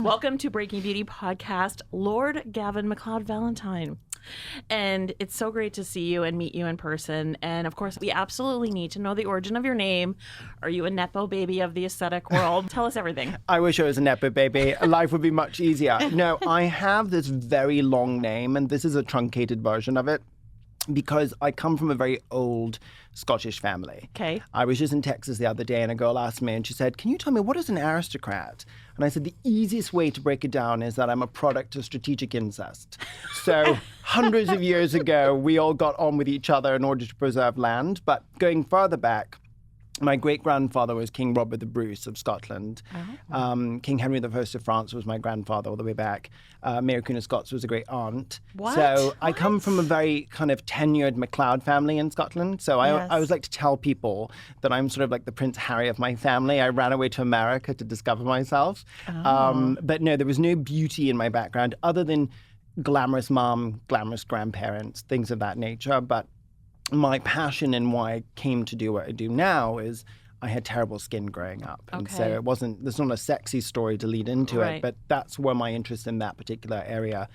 Welcome to Breaking Beauty Podcast, Lord Gavin McLeod Valentine. And it's so great to see you and meet you in person. And of course, we absolutely need to know the origin of your name. Are you a Nepo baby of the aesthetic world? Tell us everything. I wish I was a Nepo baby. Life would be much easier. No, I have this very long name, and this is a truncated version of it, because I come from a very old Scottish family. Okay. I was just in Texas the other day, and a girl asked me, and she said, "Can you tell me, what is an aristocrat?" And I said, the easiest way to break it down is that I'm a product of strategic incest. So hundreds of years ago, we all got on with each other in order to preserve land. But going further back, my great-grandfather was King Robert the Bruce of Scotland. Oh. King Henry I of France was my grandfather all the way back. Mary Queen of Scots was a great aunt. What? So I come from a very kind of tenured MacLeod family in Scotland. So I always like to tell people that I'm sort of like the Prince Harry of my family. I ran away to America to discover myself. Oh. But no, there was no beauty in my background other than glamorous mom, glamorous grandparents, things of that nature. But my passion and why I came to do what I do now is I had terrible skin growing up. And so there's not a sexy story to lead into it, but that's where my interest in that particular area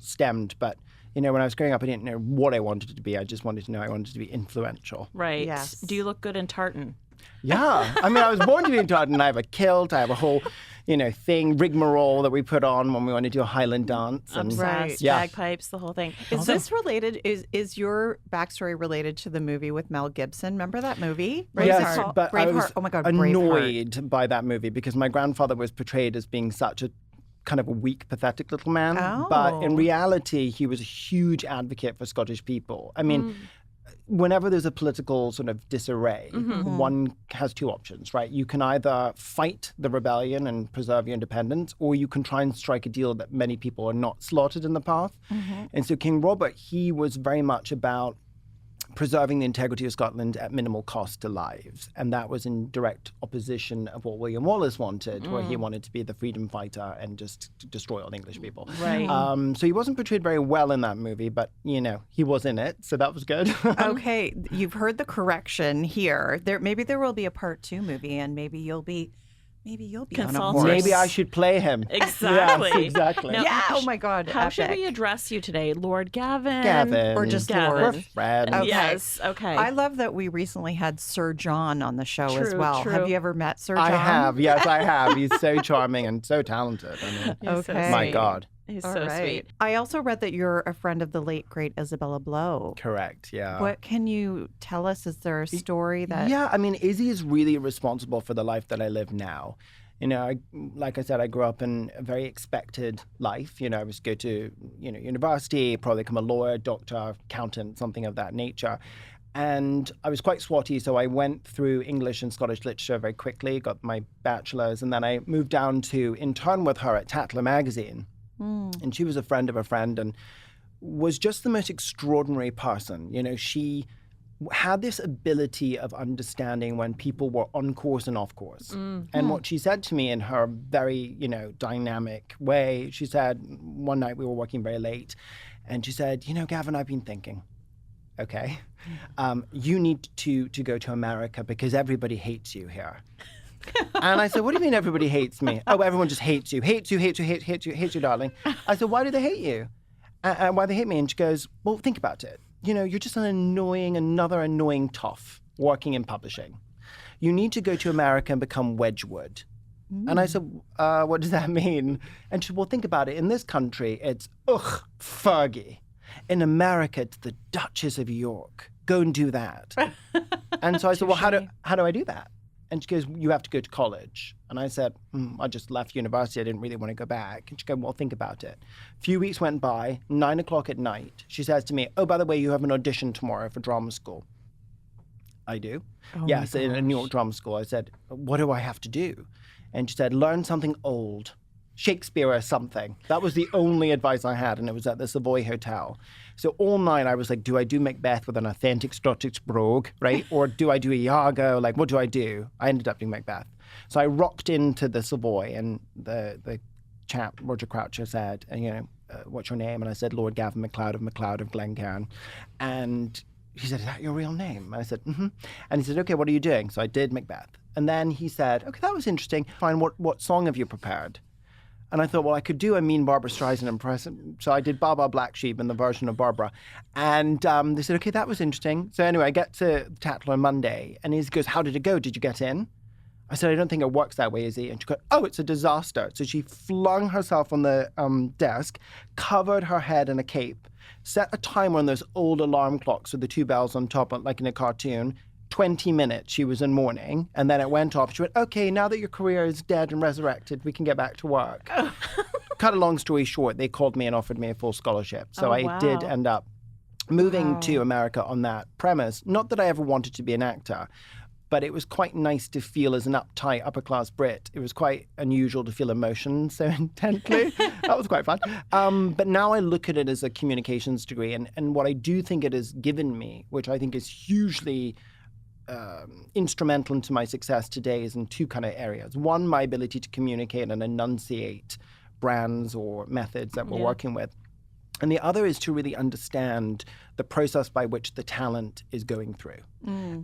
stemmed. But, you know, when I was growing up, I didn't know what I wanted to be. I just wanted to know I wanted to be influential. Right. Yes. Do you look good in tartan? Yeah. I mean, I was born to be in tartan. I have a kilt. I have a whole, rigmarole that we put on when we want to do a Highland dance. And, Obsessed, bagpipes, the whole thing. Is this related? Is your backstory related to the movie with Mel Gibson? Remember that movie? Yes, but Braveheart. I was Braveheart. annoyed by that movie because my grandfather was portrayed as being such a kind of a weak, pathetic little man. Oh. But in reality, he was a huge advocate for Scottish people. I mean, whenever there's a political sort of disarray, one has two options, right? You can either fight the rebellion and preserve your independence, or you can try and strike a deal that many people are not slaughtered in the path. And so King Robert, he was very much about preserving the integrity of Scotland at minimal cost to lives. And that was in direct opposition of what William Wallace wanted, where he wanted to be the freedom fighter and just destroy all English people. Right. So he wasn't portrayed very well in that movie, but, he was in it, so that was good. Okay, you've heard the correction here. Maybe there will be a part 2 movie, and maybe you'll be on a Consultant. horse. Maybe I should play him. Exactly. Yes, exactly. Now, Oh my God! How should epic. we address you today? Lord Gavin? Gavin. Or just Gavin. Lord? We're friends. Okay. Yes, okay. I love that we recently had Sir John on the show as well. True. Have you ever met Sir John? I have. Yes, I have. He's so charming and so talented. I mean, He's so Okay. my sweet. God. He's All so right. sweet. I also read that you're a friend of the late, great Isabella Blow. Correct, yeah. What can you tell us? Is there a story that... Yeah, I mean, Izzy is really responsible for the life that I live now. Like I said, I grew up in a very expected life. I was go to, university, probably become a lawyer, doctor, accountant, something of that nature. And I was quite swotty, so I went through English and Scottish literature very quickly, got my bachelor's, and then I moved down to intern with her at Elle Magazine. And she was a friend of a friend and was just the most extraordinary person. She had this ability of understanding when people were on course and off course. And what she said to me in her very, dynamic way, she said, one night we were working very late, and she said, Gavin, I've been thinking, okay, you need to go to America because everybody hates you here. And I said, what do you mean everybody hates me? Oh, everyone just hates you, hates you, darling. I said, why do they hate you? And why they hate me? And she goes, well, think about it. You're just another annoying toff working in publishing. You need to go to America and become Wedgwood. And I said, what does that mean? And she said, well, think about it. In this country, it's, Fergie. In America, it's the Duchess of York. Go and do that. And so I said, well, how do I do that? And she goes, you have to go to college. And I said, I just left university. I didn't really want to go back. And she goes, well, think about it. A few weeks went by, 9 o'clock at night. She says to me, oh, by the way, you have an audition tomorrow for drama school. I do. Oh yes, in a New York drama school. I said, what do I have to do? And she said, learn something old. Shakespeare or something. That was the only advice I had, and it was at the Savoy Hotel. So all night I was like, do I do Macbeth with an authentic Scottish brogue, right? Or do I do Iago? Like, what do I do? I ended up doing Macbeth. So I rocked into the Savoy, and the chap, Roger Croucher, said, what's your name? And I said, Lord Gavin McLeod of Glencairn. And he said, is that your real name? And I said, mm-hmm. And he said, okay, what are you doing? So I did Macbeth. And then he said, okay, that was interesting. Fine, what song have you prepared? And I thought, well, I could do a mean Barbara Streisand impression. So I did Baba Black Sheep in the version of Barbara. And they said, okay, that was interesting. So anyway, I get to Tatler on Monday, and he goes, how did it go? Did you get in? I said, I don't think it works that way, Izzy. And she goes, oh, it's a disaster. So she flung herself on the desk, covered her head in a cape, set a timer on those old alarm clocks with the 2 bells on top, like in a cartoon. 20 minutes she was in mourning, and then it went off. She went, okay, now that your career is dead and resurrected, we can get back to work. Cut a long story short, they called me and offered me a full scholarship. So I did end up moving to America on that premise. Not that I ever wanted to be an actor, but it was quite nice to feel as an uptight, upper-class Brit. It was quite unusual to feel emotion so intently. That was quite fun. But now I look at it as a communications degree, and what I do think it has given me, which I think is hugely instrumental into my success today, is in 2 kind of areas. One, my ability to communicate and enunciate brands or methods that we're working with. And the other is to really understand the process by which the talent is going through.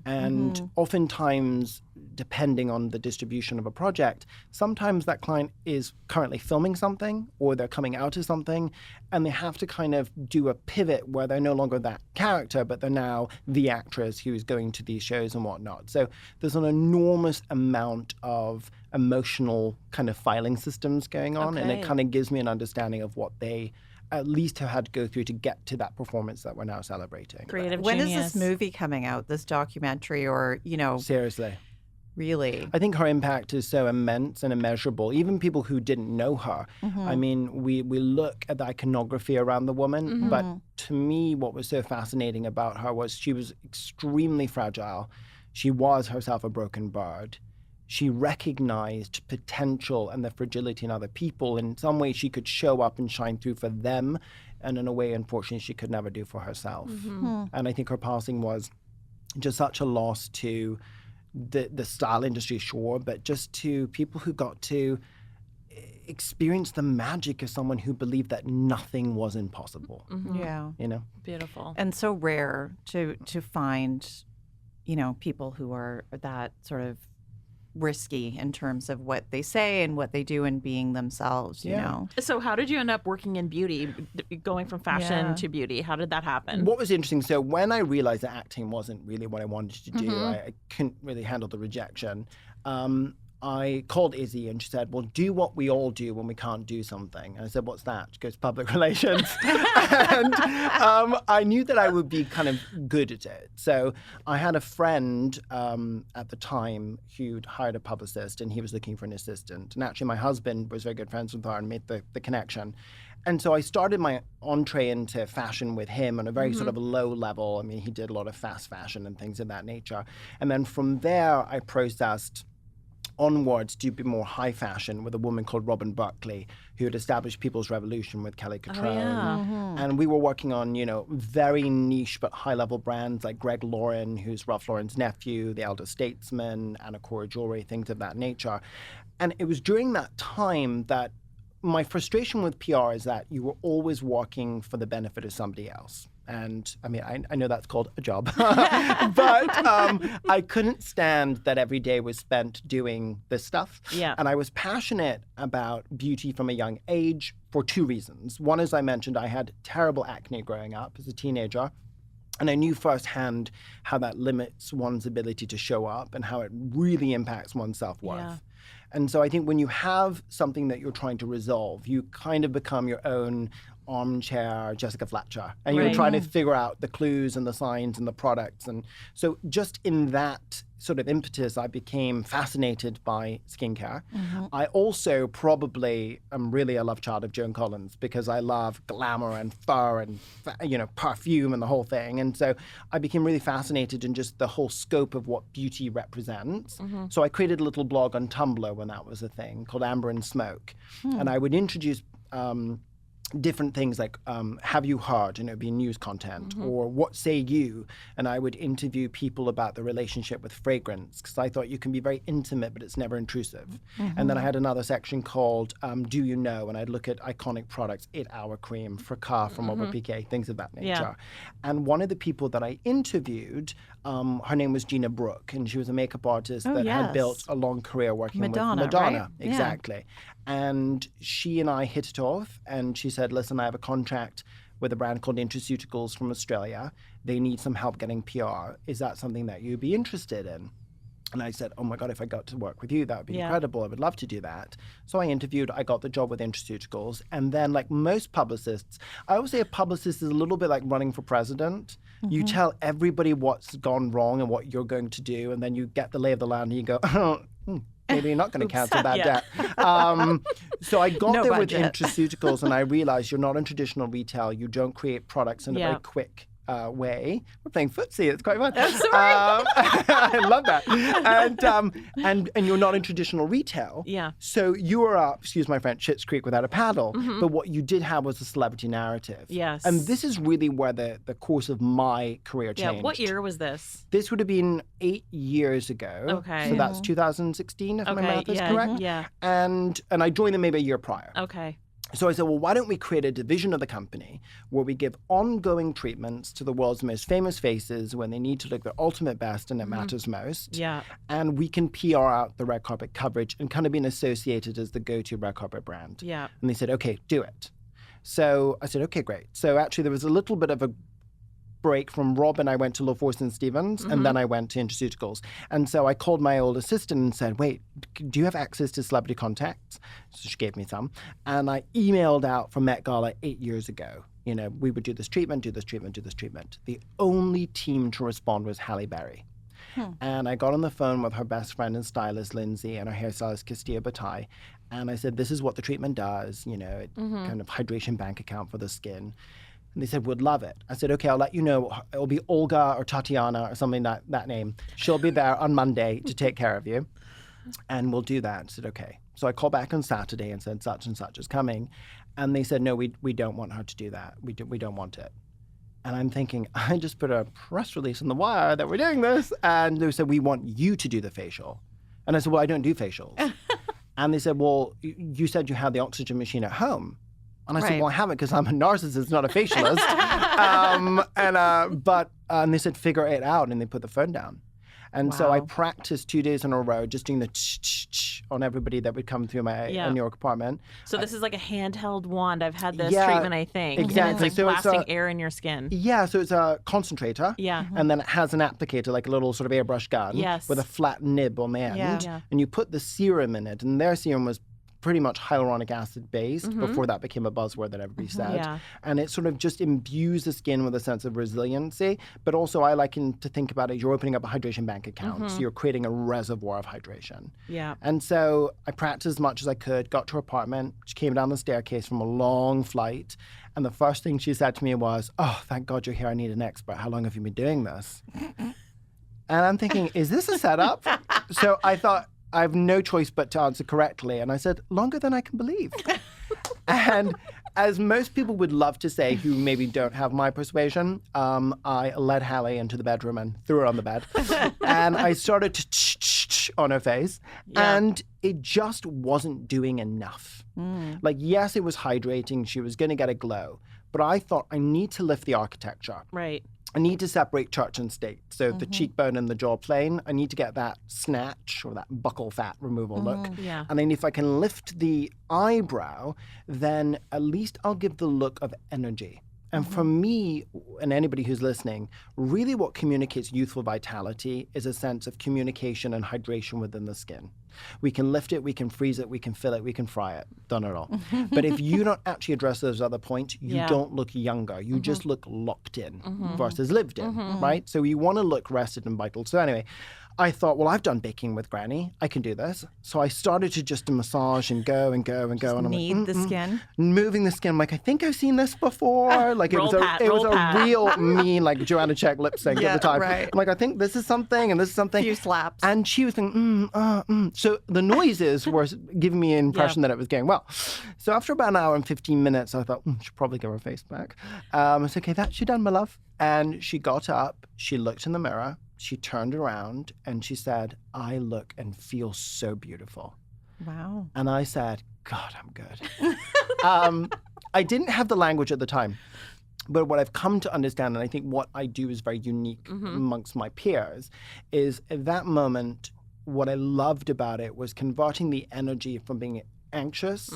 And oftentimes, depending on the distribution of a project, sometimes that client is currently filming something or they're coming out of something, and they have to kind of do a pivot where they're no longer that character, but they're now the actress who is going to these shows and whatnot. So there's an enormous amount of emotional kind of filing systems going on, and it kind of gives me an understanding of what they at least have had to go through to get to that performance that we're now celebrating. Creative When genius. is this movie coming out, this documentary, or, Seriously. Really? I think her impact is so immense and immeasurable. Even people who didn't know her. I mean, we look at the iconography around the woman, but to me, what was so fascinating about her was she was extremely fragile. She was herself a broken bird. She recognized potential and the fragility in other people. In some way, she could show up and shine through for them, and in a way, unfortunately, she could never do for herself. And I think her passing was just such a loss to the style industry, sure, but just to people who got to experience the magic of someone who believed that nothing was impossible. Yeah. Beautiful. And so rare to find, people who are that sort of risky in terms of what they say and what they do and being themselves, you know. So how did you end up working in beauty, going from fashion to beauty? How did that happen? What was interesting, so when I realized that acting wasn't really what I wanted to do, I couldn't really handle the rejection. I called Izzy and she said, well, do what we all do when we can't do something. And I said, what's that? She goes, public relations. And I knew that I would be kind of good at it. So I had a friend at the time who'd hired a publicist, and he was looking for an assistant. And actually my husband was very good friends with her and made the connection. And so I started my entree into fashion with him on a very sort of low level. I mean, he did a lot of fast fashion and things of that nature. And then from there, I processed onwards to be more high fashion with a woman called Robin Berkeley, who had established People's Revolution with Kelly Cutrone. And we were working on, very niche but high-level brands like Greg Lauren, who's Ralph Lauren's nephew, The Elder Statesman, Anna Cora Jewelry, things of that nature. And it was during that time that my frustration with PR is that you were always working for the benefit of somebody else. And I mean, I know that's called a job, but I couldn't stand that every day was spent doing this stuff. Yeah. And I was passionate about beauty from a young age for 2 reasons. One, as I mentioned, I had terrible acne growing up as a teenager. And I knew firsthand how that limits one's ability to show up and how it really impacts one's self-worth. Yeah. And so I think when you have something that you're trying to resolve, you kind of become your own armchair Jessica Fletcher. And you're trying to figure out the clues and the signs and the products. And so just in that sort of impetus, I became fascinated by skincare. I also probably am really a love child of Joan Collins because I love glamour and fur and, perfume and the whole thing. And so I became really fascinated in just the whole scope of what beauty represents. So I created a little blog on Tumblr when that was a thing called Amber and Smoke. And I would introduce different things like, have you heard? And it would be news content, or what say you? And I would interview people about their relationship with fragrance, because I thought you can be very intimate, but it's never intrusive. And then I had another section called Do You Know? And I'd look at iconic products, 8 Hour Cream, Fracas from Aubert Piquet, things of that nature. And one of the people that I interviewed her name was Gina Brooke, and she was a makeup artist that yes. had built a long career working Madonna, with Madonna. right? Exactly. And she and I hit it off, and she said, listen, I have a contract with a brand called Intraceuticals from Australia. They need some help getting PR. Is that something that you'd be interested in? And I said, oh my God, if I got to work with you, that would be incredible. I would love to do that. So I interviewed, I got the job with Intraceuticals. And then like most publicists, I always say a publicist is a little bit like running for president. You tell everybody what's gone wrong and what you're going to do. And then you get the lay of the land and you go, oh, maybe you're not going to cancel that debt. So I got there with Intraceuticals and I realized you're not in traditional retail. You don't create products in a very quick way. We're playing footsie. It's quite fun. I love that. And you're not in traditional retail. Yeah. So you were up, excuse my French, Schitt's Creek without a paddle. But what you did have was a celebrity narrative. Yes. And this is really where the course of my career changed. Yeah. What year was this? This would have been 8 years ago. Okay. So that's 2016, if my math is correct. Yeah. And I joined them maybe a year prior. Okay. So I said, well, why don't we create a division of the company where we give ongoing treatments to the world's most famous faces when they need to look their ultimate best and it matters most. Yeah. And we can PR out the red carpet coverage and kind of being associated as the go-to red carpet brand. Yeah. And they said, okay, do it. So I said, okay, great. So actually there was a little bit of a break from Rob and I went to LaForce & Stevens and then I went to Intraceuticals. And so I called my old assistant and said, wait, do you have access to celebrity contacts? So she gave me some. And I emailed out from Met Gala 8 years ago. You know, we would do this treatment, do this treatment, do this treatment. The only team to respond was Halle Berry. And I got on the phone with her best friend and stylist, Lindsay, and her hairstylist, Castilla Bataille. And I said, this is what the treatment does, you know, it kind of hydration bank account for the skin. And they said, would love it. I said, okay, I'll let you know. It'll be Olga or Tatiana or something that name. She'll be there on Monday to take care of you. And we'll do that. I said, okay. So I called back on Saturday and said, such and such is coming. And they said, no, we don't want her to do that. We don't want it. And I'm thinking, I just put a press release in the wire that we're doing this. And they said, we want you to do the facial. And I said, well, I don't do facials. And they said, well, you said you had the oxygen machine at home. And I said, well, I haven't because I'm a narcissist, not a facialist. And they said, figure it out. And they put the phone down. And so I practiced 2 days in a row, just doing the ch-ch-ch on everybody that would come through my New York apartment. So this is like a handheld wand. I've had this treatment, I think. Exactly. And it's like blasting air in your skin. Yeah, so it's a concentrator. Yeah. And then it has an applicator, like a little sort of airbrush gun. Yes. With a flat nib on the end. Yeah. And you put the serum in it. And their serum was pretty much hyaluronic acid based before that became a buzzword that everybody said. Yeah. And it sort of just imbues the skin with a sense of resiliency. But also I like to think about it, you're opening up a hydration bank account. So you're creating a reservoir of hydration. Yeah. And so I practiced as much as I could, got to her apartment. She came down the staircase from a long flight. And the first thing she said to me was, oh, thank God you're here. I need an expert. How long have you been doing this? And I'm thinking, is this a setup? So I thought, I have no choice but to answer correctly. And I said, longer than I can believe. And as most people would love to say who maybe don't have my persuasion, I led Halle into the bedroom and threw her on the bed. And I started to ch-ch-ch on her face. Yeah. And it just wasn't doing enough. Like, yes, it was hydrating. She was going to get a glow. But I thought, I need to lift the architecture. Right. I need to separate church and state. So the cheekbone and the jaw plane, I need to get that snatch or that buccal fat removal look. Yeah. And then if I can lift the eyebrow, then at least I'll give the look of energy. And for me, and anybody who's listening, really what communicates youthful vitality is a sense of communication and hydration within the skin. We can lift it, we can freeze it, we can fill it, we can fry it. Done it all. But if you don't actually address those other points, you don't look younger. You just look locked in versus lived in, right? So you want to look rested and vital. So anyway, I thought, well, I've done baking with Granny. I can do this. So I started to just massage and go and go and go. Just and I'm knead like, the skin. Moving the skin. I'm like, I think I've seen this before. Like it was a real mean, like Joanna Czech lip sync at the time. Right. I'm like, I think this is something and this is something. A few slaps. And she was thinking, So the noises were giving me an impression that it was going well. So after about an hour and 15 minutes, I thought, should probably give her face back. I said, okay, that's you done, my love. And she got up, she looked in the mirror, she turned around and she said, I look and feel so beautiful. Wow. And I said, God, I'm good. I didn't have the language at the time. But what I've come to understand, and I think what I do is very unique amongst my peers, is at that moment, what I loved about it was converting the energy from being anxious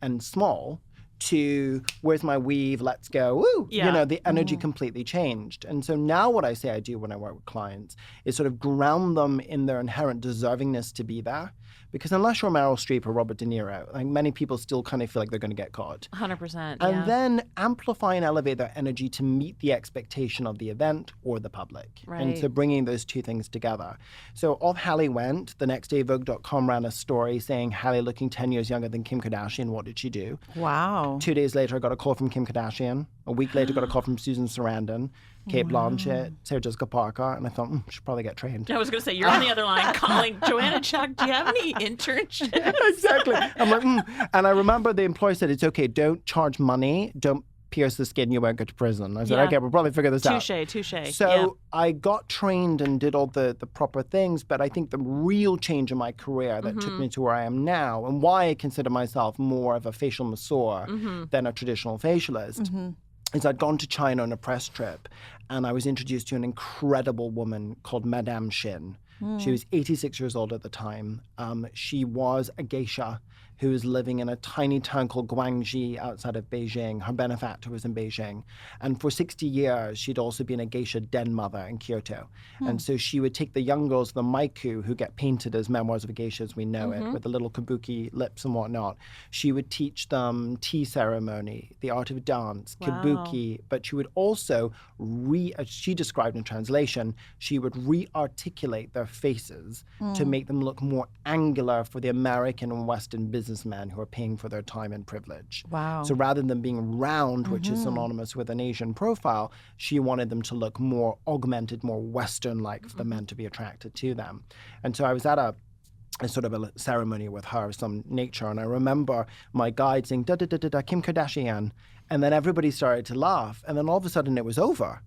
and small to where's my weave, let's go, woo. The energy completely changed. And so now what I say I do when I work with clients is sort of ground them in their inherent deservingness to be there. Because unless you're Meryl Streep or Robert De Niro, like many people still kind of feel like they're going to get caught. 100%. And then amplify and elevate their energy to meet the expectation of the event or the public. Right. And so bringing those two things together. So off Hallie went. The next day, Vogue.com ran a story saying Hallie looking 10 years younger than Kim Kardashian. What did she do? Wow. 2 days later, I got a call from Kim Kardashian. A week later, I got a call from Susan Sarandon, Kate Blanchett, Sarah Jessica Parker. And I thought, should probably get trained. I was going to say, you're on the other line calling, Joanna Chuck, do you have any internships? Exactly. I'm like, And I remember the employer said, it's okay, don't charge money, don't pierce the skin, you won't go to prison. I said, okay, we'll probably figure this out. Touche. So I got trained and did all the proper things, but I think the real change in my career that took me to where I am now, and why I consider myself more of a facial masseur than a traditional facialist, is I'd gone to China on a press trip, and I was introduced to an incredible woman called Madame Xin. She was 86 years old at the time. She was a geisha who was living in a tiny town called Guangxi outside of Beijing. Her benefactor was in Beijing. And for 60 years, she'd also been a geisha den mother in Kyoto. And so she would take the young girls, the maiku, who get painted as memoirs of a geisha as we know it, with the little kabuki lips and whatnot. She would teach them tea ceremony, the art of dance, kabuki, but she would also as she described in translation, she would re-articulate their faces to make them look more angular for the American and Western businessmen who are paying for their time and privilege. Wow. So rather than being round, which is synonymous with an Asian profile, she wanted them to look more augmented, more Western-like for the men to be attracted to them. And so I was at a sort of a ceremony with her of some nature, and I remember my guide saying, da-da-da-da-da, Kim Kardashian, and then everybody started to laugh, and then all of a sudden it was over.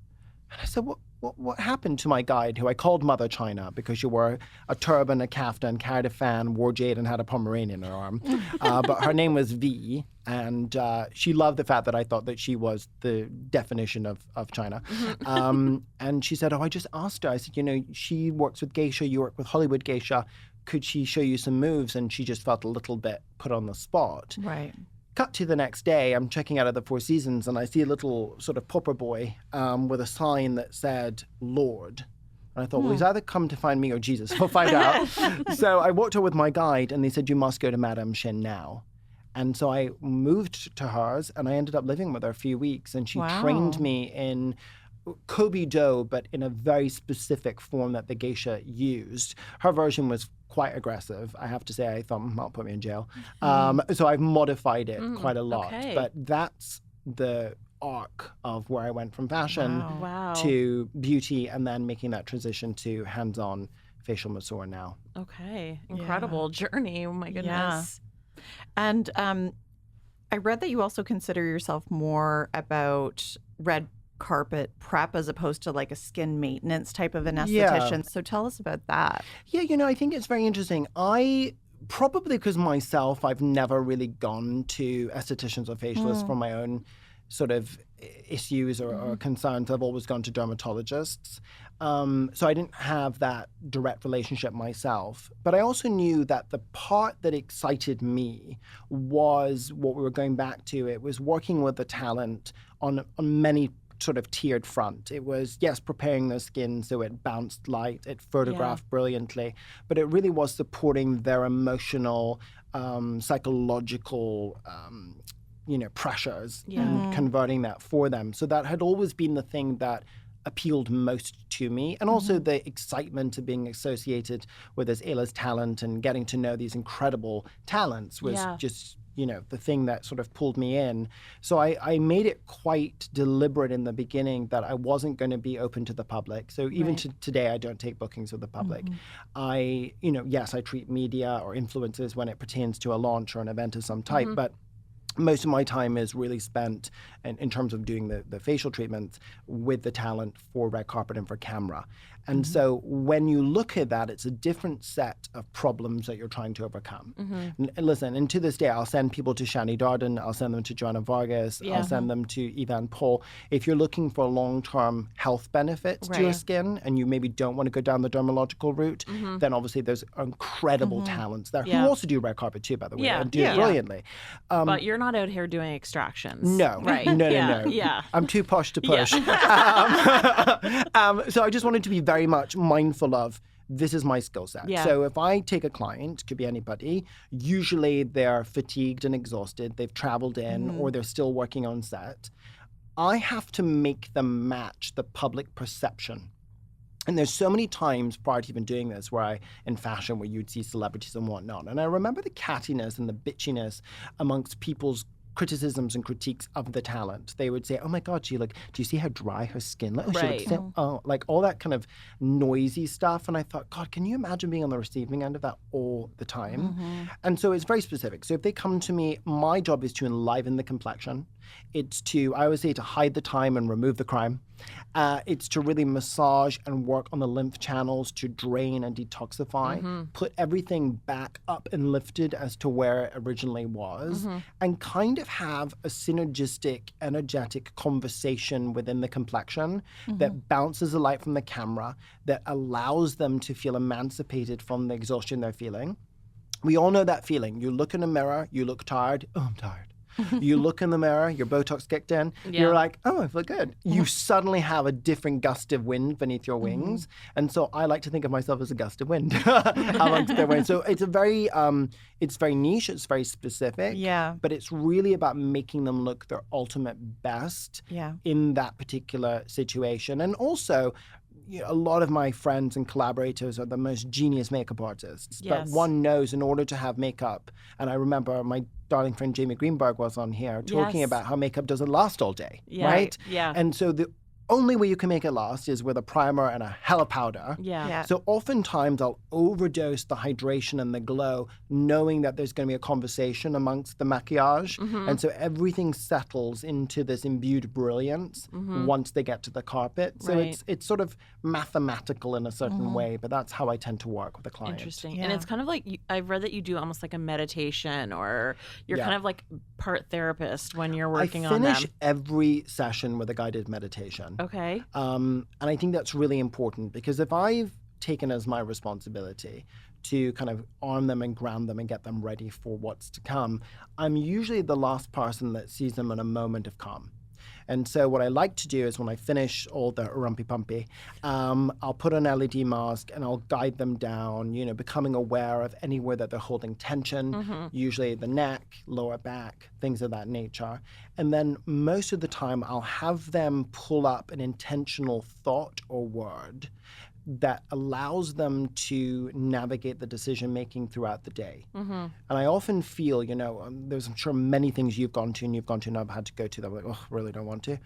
And I said, what happened to my guide, who I called Mother China because she wore a turban, a kaftan, carried a fan, wore jade, and had a Pomeranian in her arm. But her name was V, and she loved the fact that I thought that she was the definition of China. And she said, I just asked her. I said, she works with geisha, you work with Hollywood geisha. Could she show you some moves? And she just felt a little bit put on the spot. Right. Cut to the next day, I'm checking out of the Four Seasons, and I see a little sort of pauper boy with a sign that said, Lord. And I thought, well, he's either come to find me or Jesus. We'll find out. So I walked out with my guide, and they said, you must go to Madame Xin now. And so I moved to hers, and I ended up living with her a few weeks, and she trained me in Kobe do, but in a very specific form that the geisha used. Her version was quite aggressive. I have to say, I thought, I'll put me in jail. So I've modified it quite a lot. Okay. But that's the arc of where I went from fashion Wow. to beauty, and then making that transition to hands-on facial masseur now. Okay. Incredible journey. Oh my goodness. Yeah. And I read that you also consider yourself more about red carpet prep as opposed to like a skin maintenance type of an esthetician. So tell us about that. Yeah, I think it's very interesting. Probably because myself, I've never really gone to estheticians or facialists for my own sort of issues or concerns. I've always gone to dermatologists. So I didn't have that direct relationship myself. But I also knew that the part that excited me was what we were going back to. It was working with the talent on many sort of tiered front. It was, yes, preparing their skin so it bounced light, it photographed brilliantly, but it really was supporting their emotional, psychological, pressures and converting that for them. So that had always been the thing that appealed most to me, and also the excitement of being associated with this A-list talent and getting to know these incredible talents was just the thing that sort of pulled me in. So I made it quite deliberate in the beginning that I wasn't going to be open to the public. So even today, I don't take bookings with the public. Yes, I treat media or influencers when it pertains to a launch or an event of some type, but most of my time is really spent in terms of doing the facial treatments with the talent for red carpet and for camera. And so when you look at that, it's a different set of problems that you're trying to overcome. And listen, and to this day, I'll send people to Shani Darden, I'll send them to Joanna Vargas, I'll send them to Evan Paul. If you're looking for long-term health benefits to your skin and you maybe don't want to go down the dermatological route, then obviously there's incredible talents there who also do red carpet too, by the way, and do it brilliantly. But you're not out here doing extractions. No, right? no. Yeah. I'm too posh to push. So I just wanted to be very much mindful of this is my skill set. Yeah. So if I take a client, could be anybody, usually they're fatigued and exhausted, they've traveled in or they're still working on set. I have to make them match the public perception. And there's so many times prior to even doing this where in fashion, where you'd see celebrities and whatnot. And I remember the cattiness and the bitchiness amongst people's criticisms and critiques of the talent. They would say, oh my God, do you see how dry her skin looks? Right. Like all that kind of noisy stuff. And I thought, God, can you imagine being on the receiving end of that all the time? And so it's very specific. So if they come to me, my job is to enliven the complexion. It's to, I always say, to hide the time and remove the crime. It's to really massage and work on the lymph channels to drain and detoxify, put everything back up and lifted as to where it originally was, and kind of have a synergistic, energetic conversation within the complexion that bounces the light from the camera, that allows them to feel emancipated from the exhaustion they're feeling. We all know that feeling. You look in a mirror, you look tired. Oh, I'm tired. You look in the mirror, your Botox kicked in, you're like, oh, I feel good. You suddenly have a different gust of wind beneath your wings. And so I like to think of myself as a gust of wind amongst their wings. So it's a very, it's very niche, it's very specific, but it's really about making them look their ultimate best in that particular situation. And also, a lot of my friends and collaborators are the most genius makeup artists. But one knows in order to have makeup, and I remember my darling friend Jamie Greenberg was on here talking about how makeup doesn't last all day, right? Yeah. And so the only way you can make it last is with a primer and a hella powder. So oftentimes I'll overdose the hydration and the glow, knowing that there's going to be a conversation amongst the maquillage. And so everything settles into this imbued brilliance once they get to the carpet. So it's sort of mathematical in a certain way, but that's how I tend to work with a client. Interesting. And it's kind of like, I've read that you do almost like a meditation, or you're kind of like part therapist when you're working on them. I finish every session with a guided meditation. Okay. And I think that's really important, because if I've taken as my responsibility to kind of arm them and ground them and get them ready for what's to come, I'm usually the last person that sees them in a moment of calm. And so what I like to do is when I finish all the rumpy-pumpy, I'll put an LED mask and I'll guide them down, becoming aware of anywhere that they're holding tension, usually the neck, lower back, things of that nature. And then most of the time I'll have them pull up an intentional thought or word that allows them to navigate the decision-making throughout the day. And I often feel, there's, I'm sure, many things you've gone to and I've had to go to that I'm like, oh, really don't want to.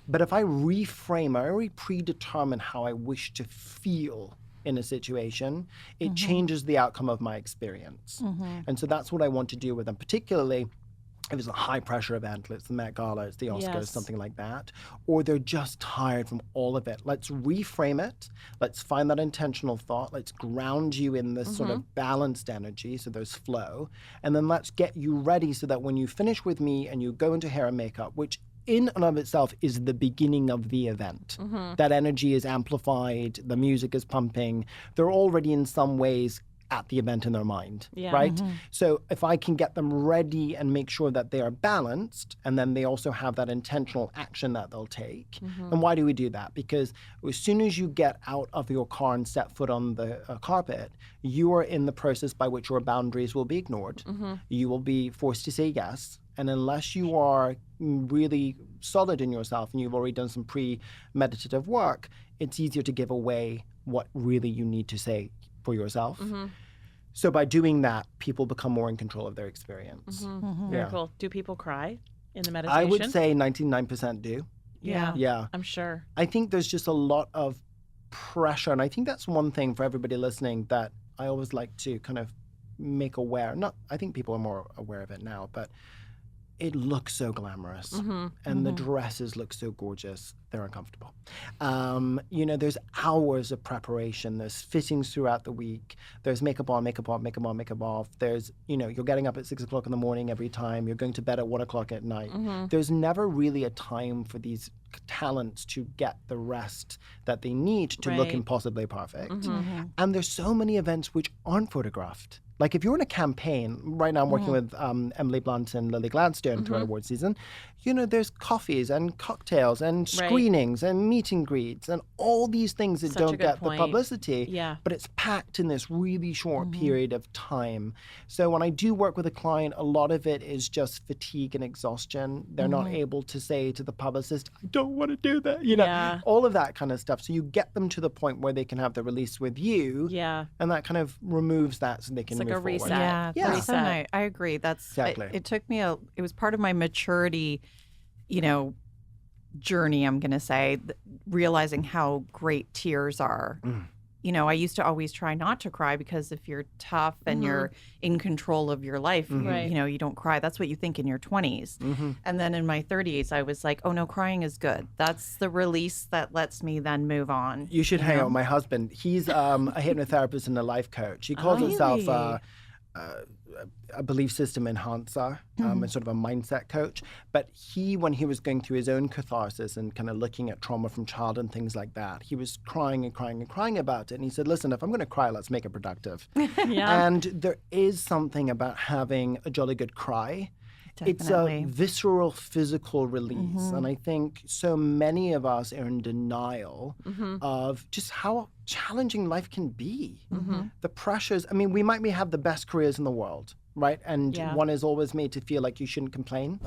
But if I reframe, I already predetermine how I wish to feel in a situation, it changes the outcome of my experience. And so that's what I want to do with them, particularly if it's a high-pressure event, it's the Met Gala, it's the Oscars, something like that, or they're just tired from all of it. Let's reframe it. Let's find that intentional thought. Let's ground you in this sort of balanced energy, so there's flow. And then let's get you ready so that when you finish with me and you go into hair and makeup, which in and of itself is the beginning of the event. That energy is amplified, the music is pumping. They're already in some ways at the event in their mind, right? So if I can get them ready and make sure that they are balanced, and then they also have that intentional action that they'll take. And why do we do that? Because as soon as you get out of your car and set foot on the carpet, you are in the process by which your boundaries will be ignored. You will be forced to say yes. And unless you are really solid in yourself and you've already done some pre-meditative work, it's easier to give away what really you need to say for yourself. So by doing that, people become more in control of their experience. Very cool. Do people cry in the meditation? I would say 99% do. Yeah. I'm sure. I think there's just a lot of pressure. And I think that's one thing for everybody listening that I always like to kind of make aware. I think people are more aware of it now, but it looks so glamorous, and the dresses look so gorgeous. They're uncomfortable. There's hours of preparation. There's fittings throughout the week. There's makeup on, makeup off, makeup on, makeup off. There's, you're getting up at 6 o'clock in the morning every time. You're going to bed at 1 o'clock at night. There's never really a time for these talents to get the rest that they need to look impossibly perfect. And there's so many events which aren't photographed. Like if you're in a campaign, right now I'm working with Emily Blunt and Lily Gladstone throughout award season, there's coffees and cocktails and screenings and meet and greets and all these things that don't get the publicity, but it's packed in this really short period of time. So when I do work with a client, a lot of it is just fatigue and exhaustion. They're not able to say to the publicist, I don't want to do that, all of that kind of stuff. So you get them to the point where they can have the release with you, and that kind of removes that so they can move a forward. reset. Yeah, Yeah. that's so nice. I agree. That's Exactly. it took me it was part of my maturity, journey, I'm going to say, realizing how great tears are. I used to always try not to cry because if you're tough and you're in control of your life, you don't cry. That's what you think in your 20s. And then in my 30s, I was like, oh no, crying is good. That's the release that lets me then move on. You should hang out with my husband. He's a hypnotherapist and a life coach. He calls himself a belief system enhancer and sort of a mindset coach. But when he was going through his own catharsis and kind of looking at trauma from childhood and things like that, he was crying and crying and crying about it. And he said, listen, if I'm going to cry, let's make it productive. And there is something about having a jolly good cry. Definitely. It's a visceral, physical release. And I think so many of us are in denial of just how challenging life can be. The pressures, we might have the best careers in the world, right? And one is always made to feel like you shouldn't complain.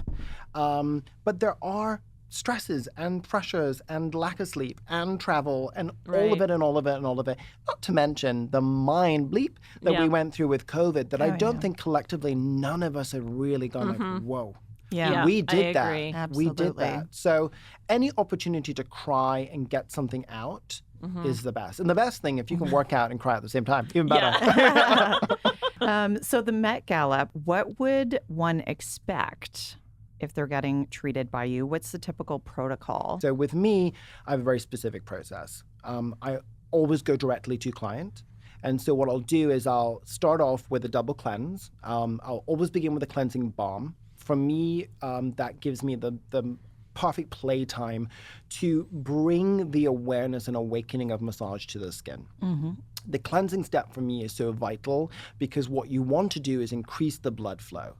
But there are stresses and pressures and lack of sleep and travel and all of it and all of it and all of it. Not to mention the mind bleep that we went through with COVID that I don't think collectively none of us have really gone like, whoa. Yeah, we did that. agree. We did that. So any opportunity to cry and get something out is the best. And the best thing, if you can work out and cry at the same time, even better. So the Met Gala, what would one expect if they're getting treated by you? What's the typical protocol? So with me, I have a very specific process. I always go directly to client. And so what I'll do is I'll start off with a double cleanse. I'll always begin with a cleansing balm. For me, that gives me the perfect playtime to bring the awareness and awakening of massage to the skin. The cleansing step for me is so vital because what you want to do is increase the blood flow.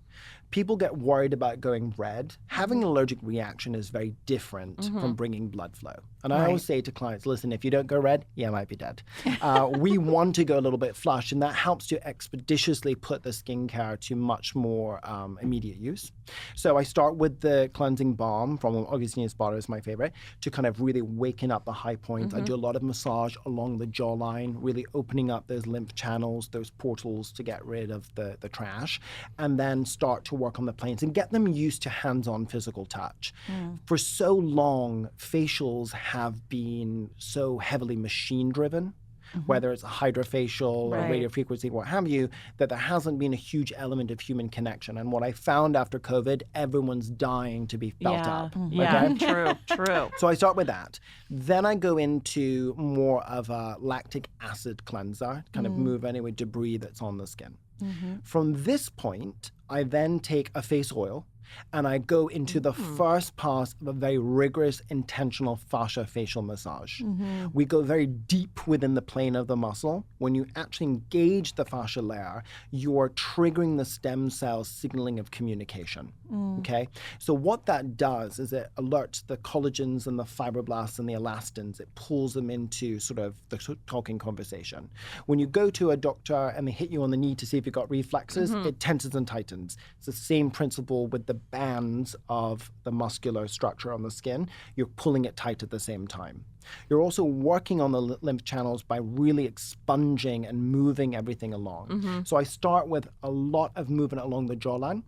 People get worried about going red. Having an allergic reaction is very different from bringing blood flow. And I always say to clients, listen, if you don't go red, you might be dead. We want to go a little bit flush, and that helps to expeditiously put the skincare to much more immediate use. So I start with the cleansing balm from Augustinus Bader is my favorite, to kind of really waken up the high points. I do a lot of massage along the jawline, really opening up those lymph channels, those portals to get rid of the trash, and then start to work on the planes and get them used to hands-on physical touch. For so long, facials have been so heavily machine-driven, whether it's a hydrofacial or radiofrequency, what have you, that there hasn't been a huge element of human connection. And what I found after COVID, everyone's dying to be felt up. True. So I start with that. Then I go into more of a lactic acid cleanser, kind of move any debris that's on the skin. From this point, I then take a face oil and I go into the first pass of a very rigorous, intentional fascia facial massage. We go very deep within the plane of the muscle. When you actually engage the fascia layer, you are triggering the stem cell signaling of communication. Okay? So what that does is it alerts the collagens and the fibroblasts and the elastins. It pulls them into sort of the talking conversation. When you go to a doctor and they hit you on the knee to see if you've got reflexes, it tenses and tightens. It's the same principle with the bands of the muscular structure on the skin. You're pulling it tight at the same time. You're also working on the lymph channels by really expunging and moving everything along. So I start with a lot of movement along the jawline.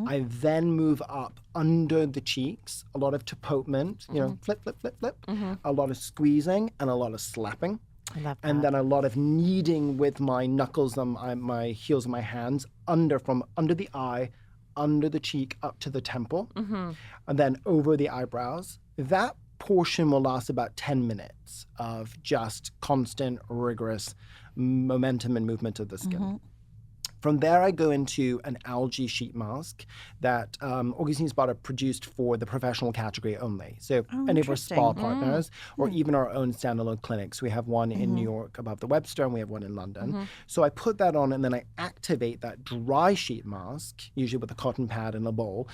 I then move up under the cheeks, a lot of tapotement, flip, flip, flip, flip, a lot of squeezing and a lot of slapping. I love that. And then a lot of kneading with my knuckles and my heels and my hands from under the eye, under the cheek up to the temple, and then over the eyebrows. That portion will last about 10 minutes of just constant, rigorous momentum and movement of the skin. From there, I go into an algae sheet mask that Augustinus Bader produced for the professional category only. So any of our spa partners or even our own standalone clinics. We have one in New York above the Webster, and we have one in London. So I put that on, and then I activate that dry sheet mask, usually with a cotton pad and a bowl,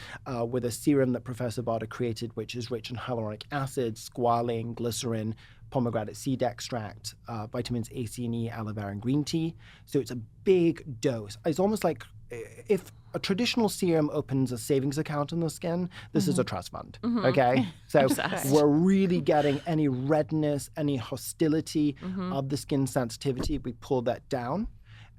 with a serum that Professor Bader created, which is rich in hyaluronic acid, squalane, glycerin, pomegranate seed extract, vitamins A, C, and E, aloe vera, and green tea. So it's a big dose. It's almost like if a traditional serum opens a savings account in the skin, this is a trust fund, okay? So we're really getting any redness, any hostility of the skin sensitivity. We pull that down.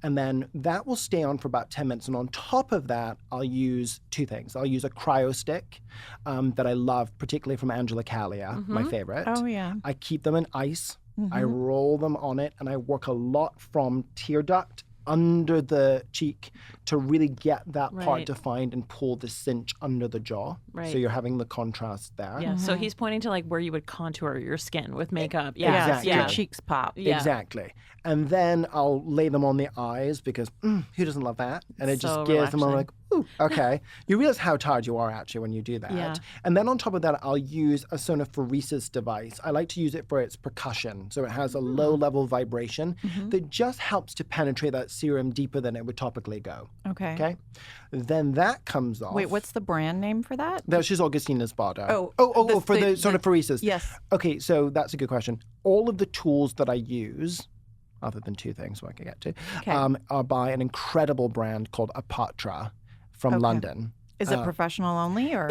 And then that will stay on for about 10 minutes. And on top of that, I'll use two things. I'll use a cryo stick that I love, particularly from Angela Callia, my favorite. Oh, yeah. I keep them in ice. I roll them on it, and I work a lot from tear duct under the cheek to really get that part defined and pull the cinch under the jaw. So you're having the contrast there. Yeah. So he's pointing to like where you would contour your skin with makeup. Yeah. Exactly. Your cheeks pop. Yeah. Exactly. And then I'll lay them on the eyes because who doesn't love that? And it So just gives them relaxing. like, ooh, okay. You realize how tired you are actually when you do that. Yeah. And then on top of that, I'll use a sonophoresis device. I like to use it for its percussion. So it has a low-level vibration that just helps to penetrate that serum deeper than it would topically go. Okay? Then that comes off. Wait, what's the brand name for that? That's just Augustinus Bader. the For the sonophoresis. Yes. Okay, so that's a good question. All of the tools that I use, other than two things I can get to, are by an incredible brand called Apatra from London. Is it professional only, or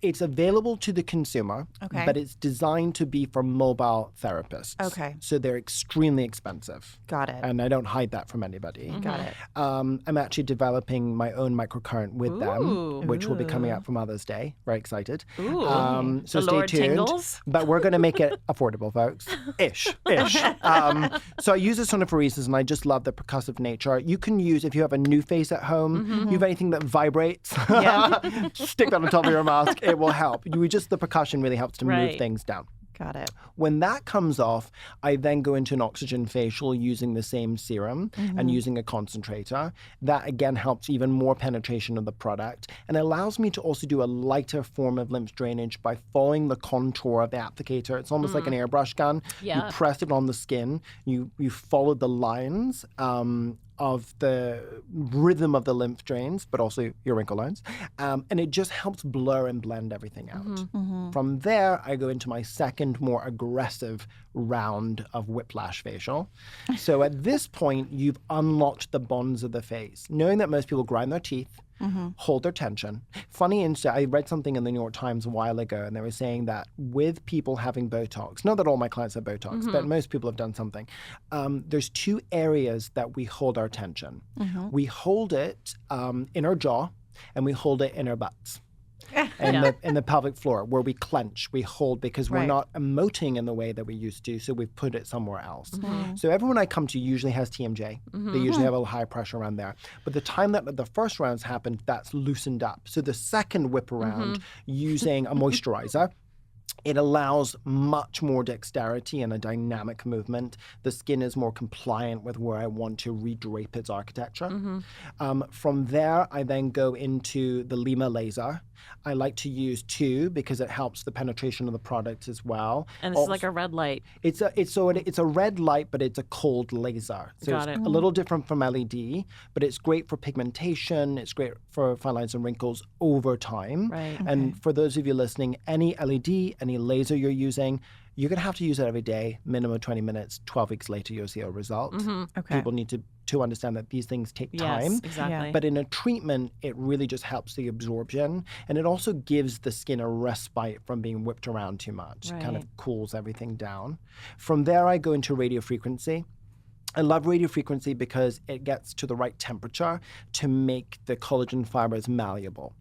It's available to the consumer, but it's designed to be for mobile therapists. So they're extremely expensive. Got it. And I don't hide that from anybody. Got it. I'm actually developing my own microcurrent with them, which will be coming out for Mother's Day. Very excited. So The stay Lord tuned. tingles? But we're going to make it affordable, folks. Ish. So I use a sonophoresis, and I just love the percussive nature. You can use, if you have a new face at home, you have anything that vibrates, stick that on top of your mask. It will help. The percussion really helps to move things down. Got it. When that comes off, I then go into an oxygen facial using the same serum and using a concentrator. That again helps even more penetration of the product and allows me to also do a lighter form of lymph drainage by following the contour of the applicator. It's almost like an airbrush gun. You press it on the skin. You follow the lines of the rhythm of the lymph drains, but also your wrinkle lines. And it just helps blur and blend everything out. From there, I go into my second, more aggressive round of whiplash facial. So at this point, you've unlocked the bonds of the face. Knowing that most people grind their teeth, hold their tension. Funny instead, I read something in the New York Times a while ago, and they were saying that with people having Botox, not that all my clients have Botox, but most people have done something, there's two areas that we hold our tension. We hold it in our jaw, and we hold it in our butts. In the pelvic floor, where we clench, we hold, because we're not emoting in the way that we used to, so we've put it somewhere else. So everyone I come to usually has TMJ. They usually have a little high pressure around there. But the time that the first rounds happened, that's loosened up. So the second whip around, using a moisturizer, it allows much more dexterity and a dynamic movement. The skin is more compliant with where I want to redrape its architecture. From there, I then go into the Lima laser. I like to use two because it helps the penetration of the product as well. And this is like a red light. It's a red light, but it's a cold laser. So Got it's it. a little different from LED, but it's great for pigmentation. It's great for fine lines and wrinkles over time. Right. And for those of you listening, any LED, any laser you're using, you're going to have to use it every day, minimum 20 minutes. 12 weeks later, you'll see a result. People need to understand that these things take time. Yes, exactly. But in a treatment, it really just helps the absorption. And it also gives the skin a respite from being whipped around too much. It kind of cools everything down. From there, I go into radiofrequency. I love radiofrequency because it gets to the right temperature to make the collagen fibers malleable.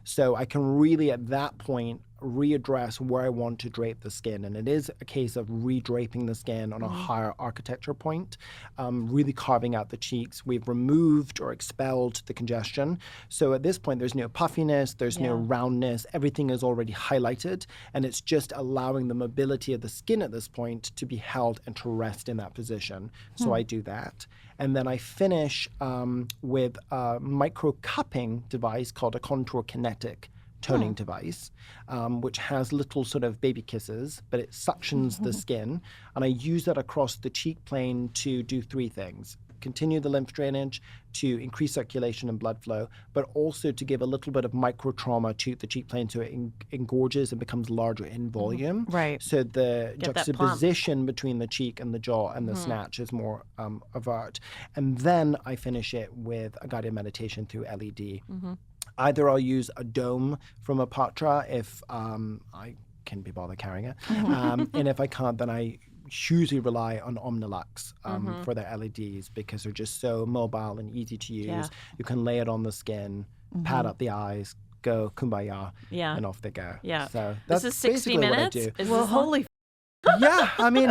So I can really, at that point, readdress where I want to drape the skin. And it is a case of redraping the skin on a higher architecture point, really carving out the cheeks. We've removed or expelled the congestion. So at this point, there's no puffiness, there's no roundness. Everything is already highlighted. And it's just allowing the mobility of the skin at this point to be held and to rest in that position. So I do that. And then I finish with a micro cupping device called a contour kinetic toning device, which has little sort of baby kisses, but it suctions the skin. And I use that across the cheek plane to do three things: continue the lymph drainage, to increase circulation and blood flow, but also to give a little bit of micro trauma to the cheek plane so it engorges and becomes larger in volume. Right. So the Get that juxtaposition between the cheek and the jaw and the snatch is more overt. And then I finish it with a guided meditation through LED. Either I'll use a dome from a Patra if I can be bothered carrying it. And if I can't, then I usually rely on Omnilux for their LEDs because they're just so mobile and easy to use. Yeah. You can lay it on the skin, pad up the eyes, go kumbaya, Yeah. and off they go. Yeah. So This that's is 60 basically minutes? what I do. Is Well, this long? holy, Yeah, I mean,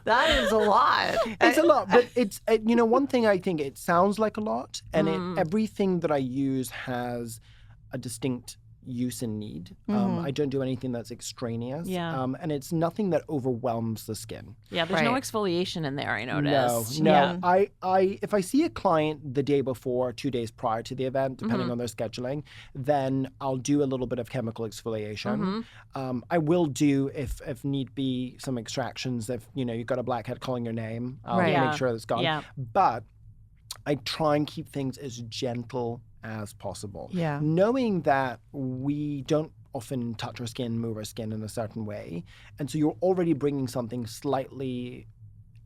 that is a lot. it's a lot, but it's, one thing I think it sounds like a lot, and everything that I use has a distinct use and need. I don't do anything that's extraneous. Yeah. And it's nothing that overwhelms the skin. Yeah, there's no Right. exfoliation in there, I noticed. No. Yeah. I if I see a client the day before, 2 days prior to the event, depending on their scheduling, then I'll do a little bit of chemical exfoliation. I will do, if need be, some extractions. If you've got a blackhead calling your name, I'll Right. make Yeah. sure it's gone. Yeah. But I try and keep things as gentle as possible. Yeah. Knowing that we don't often touch our skin, move our skin in a certain way. And so you're already bringing something slightly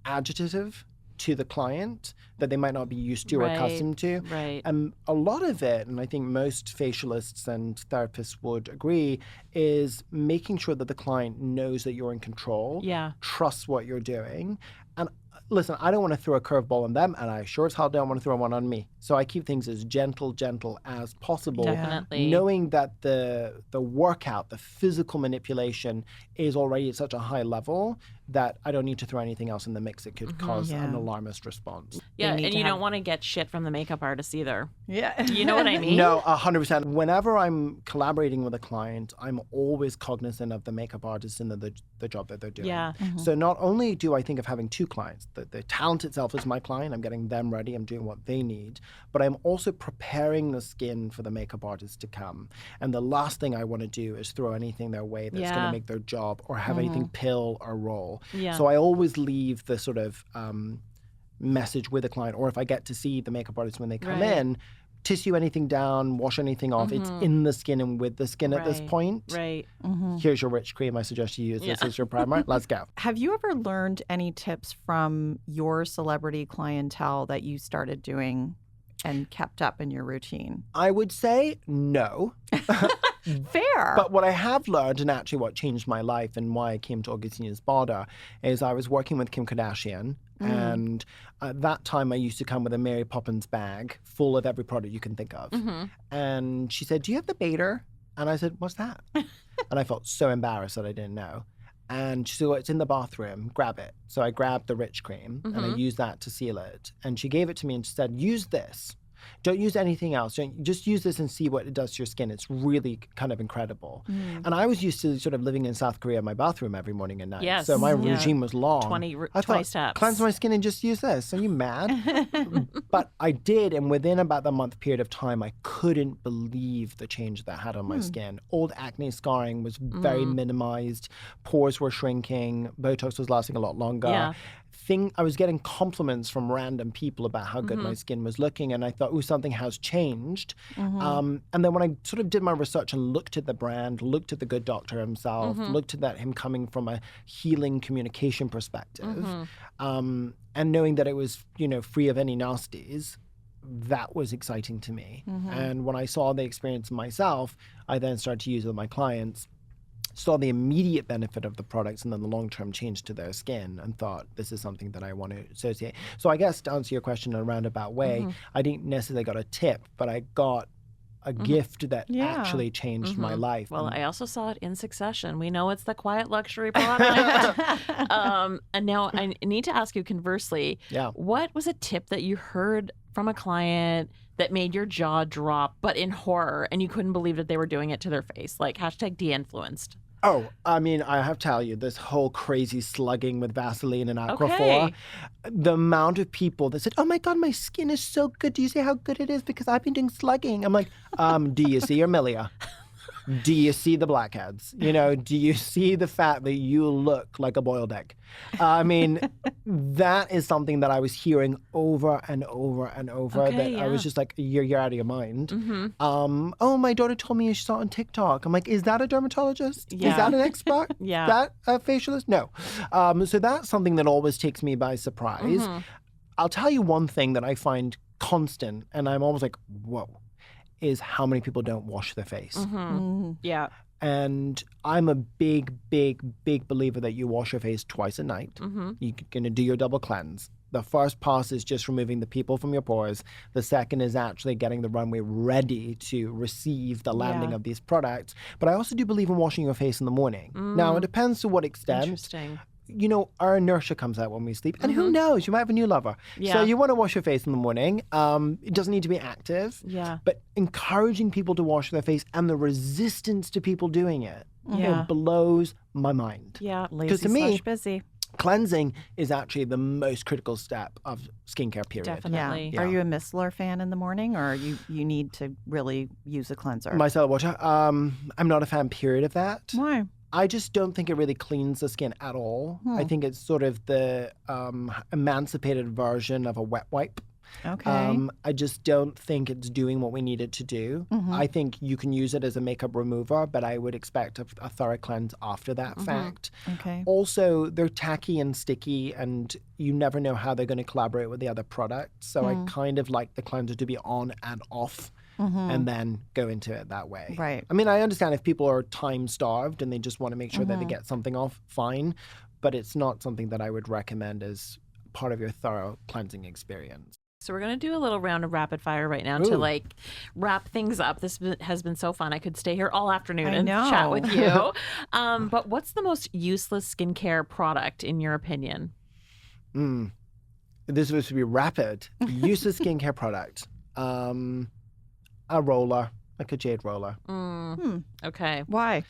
agitative to the client that they might not be used to or Right. accustomed to. Right. And a lot of it, and I think most facialists and therapists would agree, is making sure that the client knows that you're in control, Yeah. trusts what you're doing. And listen, I don't want to throw a curveball on them, and I sure as hell don't want to throw one on me. So I keep things as gentle as possible, Definitely. knowing that the workout, the physical manipulation is already at such a high level that I don't need to throw anything else in the mix that could cause an alarmist response. Yeah, need and to you have- don't want to get shit from the makeup artist either. Yeah. You know what I mean? No, 100%. Whenever I'm collaborating with a client, I'm always cognizant of the makeup artist and the job that they're doing. Yeah. So not only do I think of having two clients, the talent itself is my client, I'm getting them ready, I'm doing what they need, but I'm also preparing the skin for the makeup artist to come. And the last thing I want to do is throw anything their way that's going Yeah. to make their job or have anything pill or roll. Yeah. So I always leave the sort of message with a client, or if I get to see the makeup artist when they come Right. in, tissue anything down, wash anything off. It's in the skin and with the skin at this Right. point. Right. Here's your rich cream. I suggest you use this Yeah. as your primer. Let's go. Have you ever learned any tips from your celebrity clientele that you started doing and kept up in your routine? I would say no. Fair. But what I have learned, and actually what changed my life and why I came to Augustinus Bader, is I was working with Kim Kardashian. And at that time, I used to come with a Mary Poppins bag full of every product you can think of. And she said, "Do you have the Bader?" And I said, "What's that?" And I felt so embarrassed that I didn't know. And she said, "Well, it's in the bathroom. Grab it." So I grabbed the rich cream and I used that to seal it. And she gave it to me and she said, "Use this. Don't use anything else. Just use this and see what it does to your skin. It's really kind of incredible." And I was used to sort of living in South Korea in my bathroom every morning and night. Yes. So my Yeah. regime was long. 20 I thought, steps. cleanse my skin and just use this. Are you mad? But I did, and within about the month period of time, I couldn't believe the change that had on my skin. Old acne scarring was very minimized. Pores were shrinking. Botox was lasting a lot longer. Yeah. I was getting compliments from random people about how good my skin was looking, and I thought, "Ooh, something has changed." And then when I sort of did my research and looked at the brand, looked at the good doctor himself, looked at him coming from a healing communication perspective, and knowing that it was, free of any nasties, that was exciting to me. And when I saw the experience myself, I then started to use it with my clients, saw the immediate benefit of the products and then the long-term change to their skin, and thought, this is something that I want to associate. So I guess to answer your question in a roundabout way, I didn't necessarily got a tip, but I got a gift that Yeah. actually changed my life. Well, I also saw it in Succession. We know it's the quiet luxury product. And now I need to ask you conversely, Yeah. what was a tip that you heard from a client that made your jaw drop, but in horror, and you couldn't believe that they were doing it to their face? Like hashtag de-influenced. Oh, I mean, I have to tell you, this whole crazy slugging with Vaseline and Aquaphor, Okay. the amount of people that said, oh my God, my skin is so good. Do you see how good it is? Because I've been doing slugging. I'm like, do you see your milia? Do you see the blackheads? You know, do you see the fact that you look like a boiled egg? I mean, that is something that I was hearing over and over and over Okay, that I was yeah. just like, you're out of your mind. Oh, my daughter told me she saw it on TikTok. I'm like, is that a dermatologist? Yeah. Is that an expert? Yeah. That a facialist? No. So that's something that always takes me by surprise. I'll tell you one thing that I find constant, and I'm always like, whoa, is how many people don't wash their face. Yeah. And I'm a big, big, big believer that you wash your face twice a night. You're going to do your double cleanse. The first pass is just removing the people from your pores. The second is actually getting the runway ready to receive the landing of these products. But I also do believe in washing your face in the morning. Now, it depends to what extent. Interesting. You know, our inertia comes out when we sleep. And who knows? You might have a new lover. Yeah. So you want to wash your face in the morning. It doesn't need to be active. Yeah. But encouraging people to wash their face and the resistance to people doing it, Yeah. it blows my mind. Yeah. Lazy to me, / busy. Cleansing is actually the most critical step of skincare, period. Definitely. Yeah. Are you a micellar fan in the morning, or you need to really use a cleanser? Micellar water, I'm not a fan, period, of that. Why? I just don't think it really cleans the skin at all. I think it's sort of the emancipated version of a wet wipe. Okay. I just don't think it's doing what we need it to do. I think you can use it as a makeup remover, but I would expect a thorough cleanse after that fact. Okay. Also, they're tacky and sticky, and you never know how they're going to collaborate with the other products. So I kind of like the cleanser to be on and off. And then go into it that way. Right. I mean, I understand if people are time starved and they just want to make sure that they get something off, fine. But it's not something that I would recommend as part of your thorough cleansing experience. So we're going to do a little round of rapid fire right now to Ooh. like wrap things up. This has been so fun. I could stay here all afternoon I and know. chat with you. But what's the most useless skincare product in your opinion? This was to be rapid. Useless skincare product. A roller, like a jade roller. Okay. Why?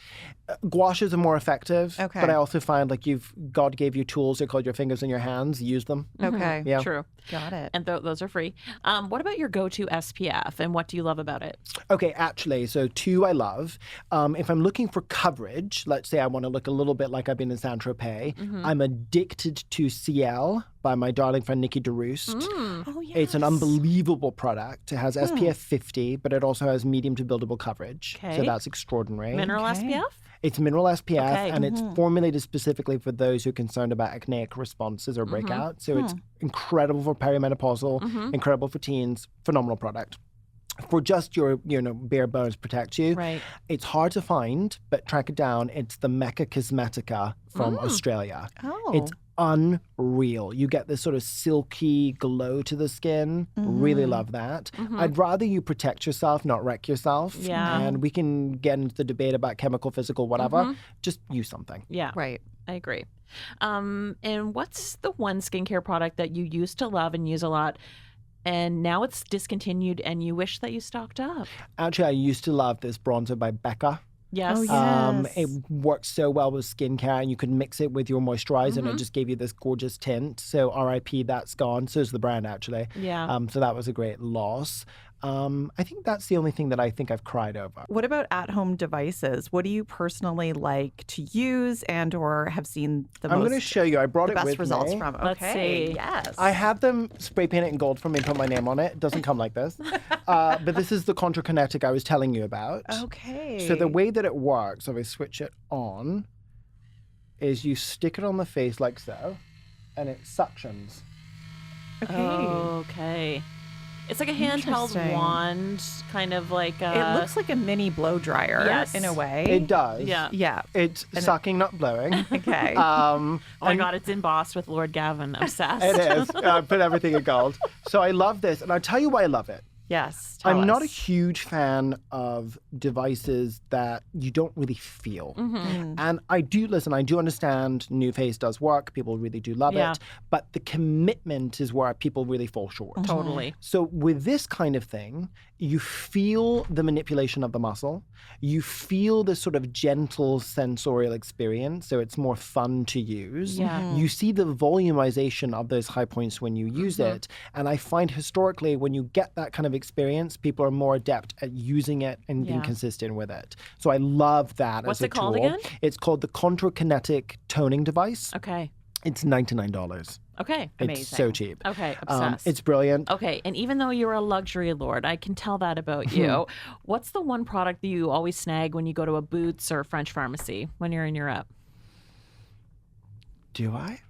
Gouaches are more effective. Okay. But I also find like God gave you tools. They're called your fingers and your hands. Use them. Okay. Yeah. True. Got it. And those are free. What about your go-to SPF and what do you love about it? Okay, actually, so two I love. If I'm looking for coverage, let's say I want to look a little bit like I've been in Saint-Tropez, I'm addicted to CL by my darling friend Nikki DeRoost. Oh, yes. It's an unbelievable product. It has SPF 50, but it also has medium to buildable coverage. Okay. So that's extraordinary. Mineral Okay. SPF? It's mineral SPF, Okay. and it's formulated specifically for those who are concerned about acneic responses or breakouts. So it's incredible for perimenopausal, incredible for teens, phenomenal product. For just your, bare bones protect you. Right. It's hard to find, but track it down. It's the Mecca Cosmetica from Australia. Oh. It's unreal. You get this sort of silky glow to the skin. Really love that. I'd rather you protect yourself, not wreck yourself. Yeah. And we can get into the debate about chemical, physical, whatever. Just use something. Yeah. Right. I agree. And what's the one skincare product that you used to love and use a lot and now it's discontinued and you wish that you stocked up? Actually, I used to love this bronzer by Becca. Yes. Oh, yeah. It Yes. works so well with skincare, and you could mix it with your moisturizer, and it just gave you this gorgeous tint. So RIP, that's gone. So is the brand, actually. Yeah. So that was a great loss. I think that's the only thing that I think I've cried over. What about at-home devices? What do you personally like to use and or have seen the I'm most going to show you. I brought the it best with results me. from? Let's Okay. see. Yes. I have them spray painted in gold for me and put my name on it. It doesn't come like this. But this is the Contra Kinetic I was telling you about. Okay. So the way that it works, if I switch it on, is you stick it on the face like so, and it suctions. Okay. Okay. It's like a handheld Interesting. wand, kind of like It looks like a mini blow dryer Yes. in a way. It does. Yeah. Yeah. It's sucking, not blowing. Okay. Oh my God, it's embossed with Lord Gavin. Obsessed. It is. I put everything in gold. So I love this. And I'll tell you why I love it. Yes. Tell I'm not a us. huge fan of devices that you don't really feel. And I do understand NuFace does work. People really do love Yeah. it. But the commitment is where people really fall short. Totally. So with this kind of thing, you feel the manipulation of the muscle. You feel this sort of gentle sensorial experience. So it's more fun to use. Yeah. You see the volumization of those high points when you use it. And I find historically when you get that kind of experience, people are more adept at using it and being Yeah. consistent with it. So I love that What's as a it called tool. again? It's called the Controkinetic Toning Device. Okay. It's $99. Okay. Amazing. It's so cheap. Okay. Obsessed. It's brilliant. Okay, and even though you're a luxury lord, I can tell that about you. What's the one product that you always snag when you go to a Boots or French pharmacy when you're in Europe? Do I?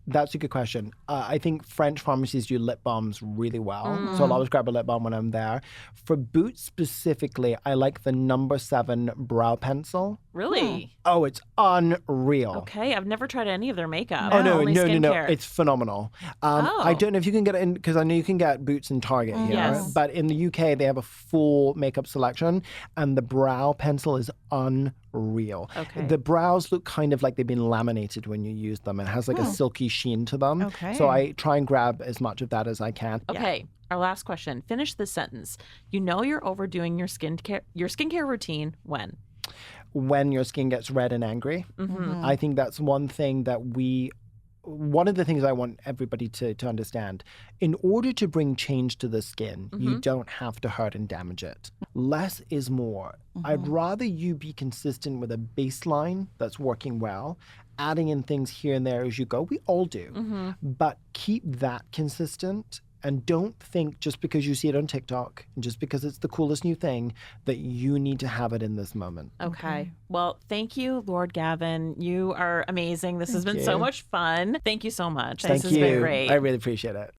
That's a good question. I think French pharmacies do lip balms really well. So I'll always grab a lip balm when I'm there. For Boots specifically, I like the number 7 brow pencil. Really? Oh, it's unreal. Okay, I've never tried any of their makeup. Oh, no, Only no. skincare. It's phenomenal. I don't know if you can get it in, because I know you can get Boots in Target here. Yes. But in the UK, they have a full makeup selection, and the brow pencil is unreal. Okay. The brows look kind of like they've been laminated when you use them. It has like a silky sheen to them. Okay. So I try and grab as much of that as I can. Okay, our last question. Finish this sentence. You know you're overdoing your skincare routine when? When your skin gets red and angry. I think that's one thing that one of the things I want everybody to understand. In order to bring change to the skin, you don't have to hurt and damage it. Less is more. I'd rather you be consistent with a baseline that's working well, adding in things here and there as you go. We all do. But keep that consistent. And don't think just because you see it on TikTok and just because it's the coolest new thing that you need to have it in this moment. Okay. Well, thank you, Lord Gavin. You are amazing. This has been so you. much fun. Thank you so much. Thank this has you. been great. I really appreciate it.